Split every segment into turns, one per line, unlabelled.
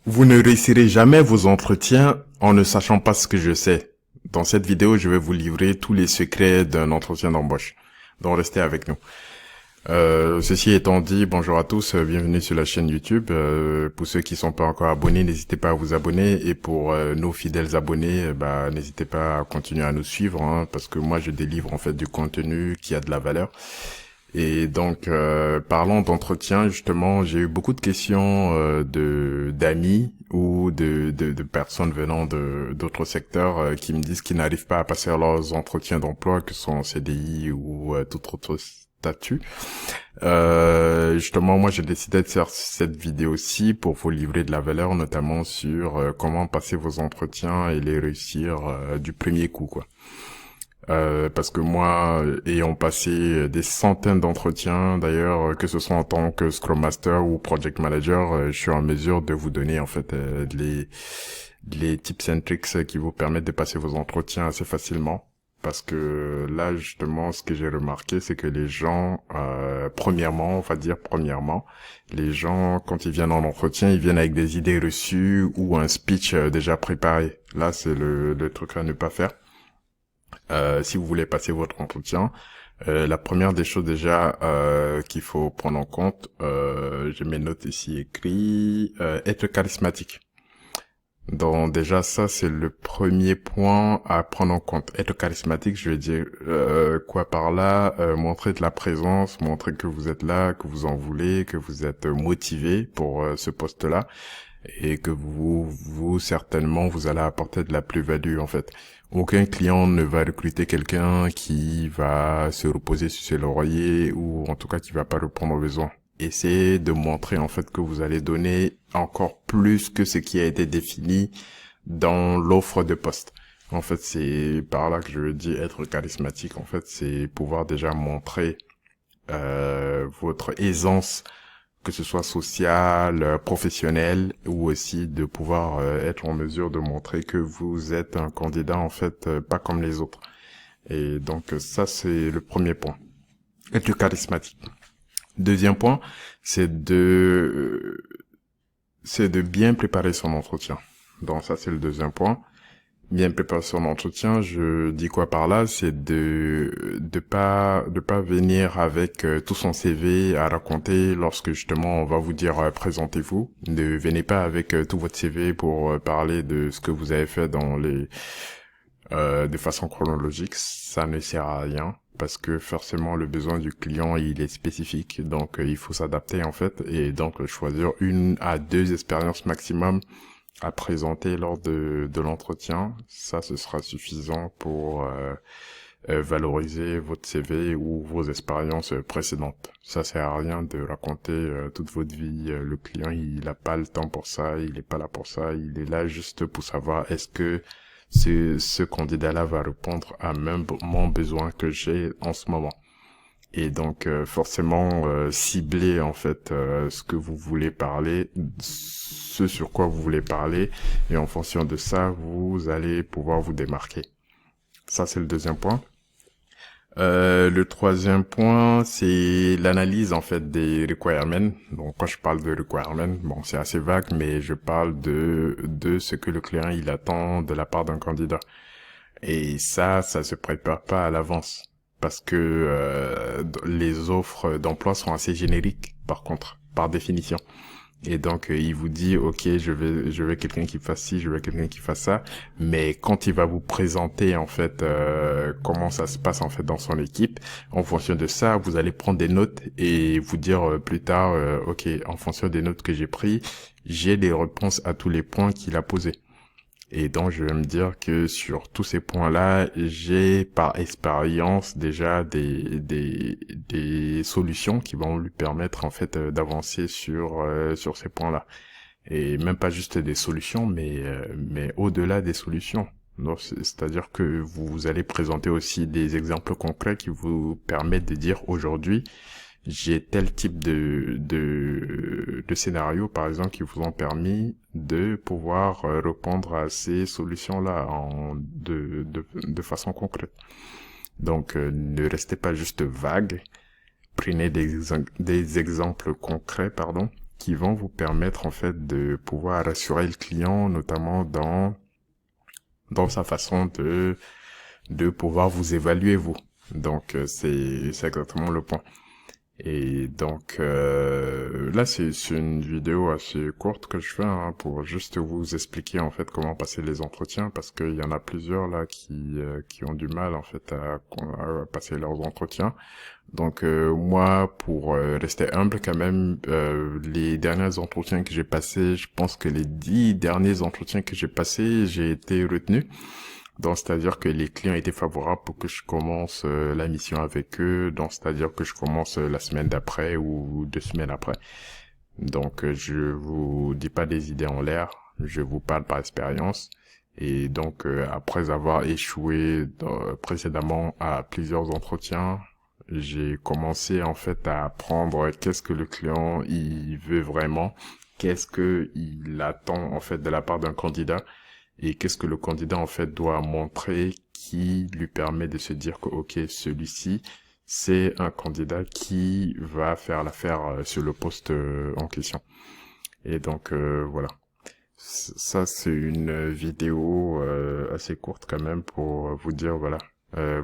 Vous ne réussirez jamais vos entretiens en ne sachant pas ce que je sais. Dans cette vidéo, je vais vous livrer tous les secrets d'un entretien d'embauche. Donc restez avec nous. Ceci étant dit, bonjour à tous, bienvenue sur la chaîne YouTube. Pour ceux qui sont pas encore abonnés, n'hésitez pas à vous abonner. Et pour nos fidèles abonnés, n'hésitez pas à continuer à nous suivre, hein, parce que moi je délivre en fait du contenu qui a de la valeur. Et donc, parlant d'entretien, justement, j'ai eu beaucoup de questions d'amis ou de personnes venant d'autres secteurs qui me disent qu'ils n'arrivent pas à passer leurs entretiens d'emploi, que ce soit en CDI ou tout autre statut. Justement, moi, j'ai décidé de faire cette vidéo-ci pour vous livrer de la valeur, notamment sur comment passer vos entretiens et les réussir du premier coup, quoi. Parce que moi, ayant passé des centaines d'entretiens, d'ailleurs, que ce soit en tant que Scrum Master ou Project Manager, je suis en mesure de vous donner en fait les tips and tricks qui vous permettent de passer vos entretiens assez facilement. Parce que là, justement, ce que j'ai remarqué, c'est que les gens, premièrement, les gens, quand ils viennent en entretien, ils viennent avec des idées reçues ou un speech déjà préparé. Là, c'est le truc à ne pas faire. Si vous voulez passer votre entretien, la première des choses déjà qu'il faut prendre en compte, j'ai mes notes ici écrites, être charismatique. Donc déjà ça c'est le premier point à prendre en compte. Être charismatique, je veux dire quoi par là, montrer de la présence, montrer que vous êtes là, que vous en voulez, que vous êtes motivé pour ce poste-là et que vous certainement vous allez apporter de la plus-value en fait. Aucun client ne va recruter quelqu'un qui va se reposer sur ses lauriers ou en tout cas qui va pas répondre aux besoins. Essayez de montrer en fait que vous allez donner encore plus que ce qui a été défini dans l'offre de poste. En fait, c'est par là que je veux dire être charismatique. En fait, c'est pouvoir déjà montrer votre aisance, que ce soit sociale, professionnelle, ou aussi de pouvoir être en mesure de montrer que vous êtes un candidat en fait pas comme les autres. Et donc ça c'est le premier point, être charismatique. Deuxième point, c'est de bien préparer son entretien. Donc ça c'est le deuxième point. Bien préparer son entretien, je dis quoi par là, c'est de pas venir avec tout son CV à raconter lorsque justement on va vous dire présentez-vous. Ne venez pas avec tout votre CV pour parler de ce que vous avez fait dans de façon chronologique, ça ne sert à rien parce que forcément le besoin du client il est spécifique, donc il faut s'adapter en fait et donc choisir 1 à 2 expériences maximum à présenter lors de l'entretien. Ça, ce sera suffisant pour valoriser votre CV ou vos expériences précédentes. Ça sert à rien de raconter toute votre vie. Le client, il a pas le temps pour ça, il est pas là pour ça. Il est là juste pour savoir est-ce que ce candidat-là va répondre à même mon besoin que j'ai en ce moment. Et donc forcément cibler en fait ce que vous voulez parler, ce sur quoi vous voulez parler, et en fonction de ça vous allez pouvoir vous démarquer. Ça c'est le deuxième point. Le troisième point c'est l'analyse en fait des requirements. Donc quand je parle de requirements, bon c'est assez vague, mais je parle de ce que le client il attend de la part d'un candidat. Et ça se prépare pas à l'avance. Parce que les offres d'emploi sont assez génériques, par contre, par définition. Et donc, il vous dit, ok, je veux quelqu'un qui fasse ci, je veux quelqu'un qui fasse ça. Mais quand il va vous présenter, en fait, comment ça se passe, en fait, dans son équipe, en fonction de ça, vous allez prendre des notes et vous dire plus tard, ok, en fonction des notes que j'ai prises, j'ai des réponses à tous les points qu'il a posés. Et donc, je vais me dire que sur tous ces points-là, j'ai par expérience déjà des solutions qui vont lui permettre en fait d'avancer sur ces points-là. Et même pas juste des solutions, mais au-delà des solutions. Donc, c'est-à-dire que vous allez présenter aussi des exemples concrets qui vous permettent de dire aujourd'hui, j'ai tel type de scénario, par exemple, qui vous ont permis de pouvoir répondre à ces solutions-là de façon concrète. Donc, ne restez pas juste vague. Prenez des exemples concrets, pardon, qui vont vous permettre, en fait, de pouvoir rassurer le client, notamment dans sa façon de pouvoir vous évaluer, vous. Donc, c'est exactement le point. Et donc là c'est une vidéo assez courte que je fais hein, pour juste vous expliquer en fait comment passer les entretiens parce qu'il y en a plusieurs là qui ont du mal en fait à passer leurs entretiens. Donc moi pour rester humble quand même les derniers entretiens que j'ai passés, je pense que les 10 derniers entretiens que j'ai passés, j'ai été retenu. Donc, c'est-à-dire que les clients étaient favorables pour que je commence la mission avec eux. Donc, c'est-à-dire que je commence la semaine d'après ou 2 semaines après. Donc, je vous dis pas des idées en l'air. Je vous parle par expérience. Et donc, après avoir échoué précédemment à plusieurs entretiens, j'ai commencé en fait à apprendre qu'est-ce que le client il veut vraiment, qu'est-ce que il attend en fait de la part d'un candidat et qu'est-ce que le candidat en fait doit montrer qui lui permet de se dire que ok celui-ci c'est un candidat qui va faire l'affaire sur le poste en question. Et donc voilà. Ça c'est une vidéo assez courte quand même pour vous dire voilà.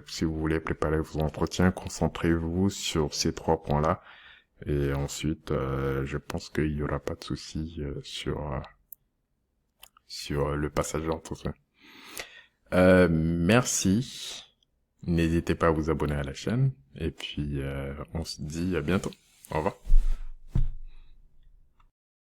Si vous voulez préparer vos entretiens, concentrez-vous sur ces 3 points-là. Et ensuite, je pense qu'il n'y aura pas de souci sur le passage d'entretien. Merci. N'hésitez pas à vous abonner à la chaîne. Et puis, on se dit à bientôt. Au revoir.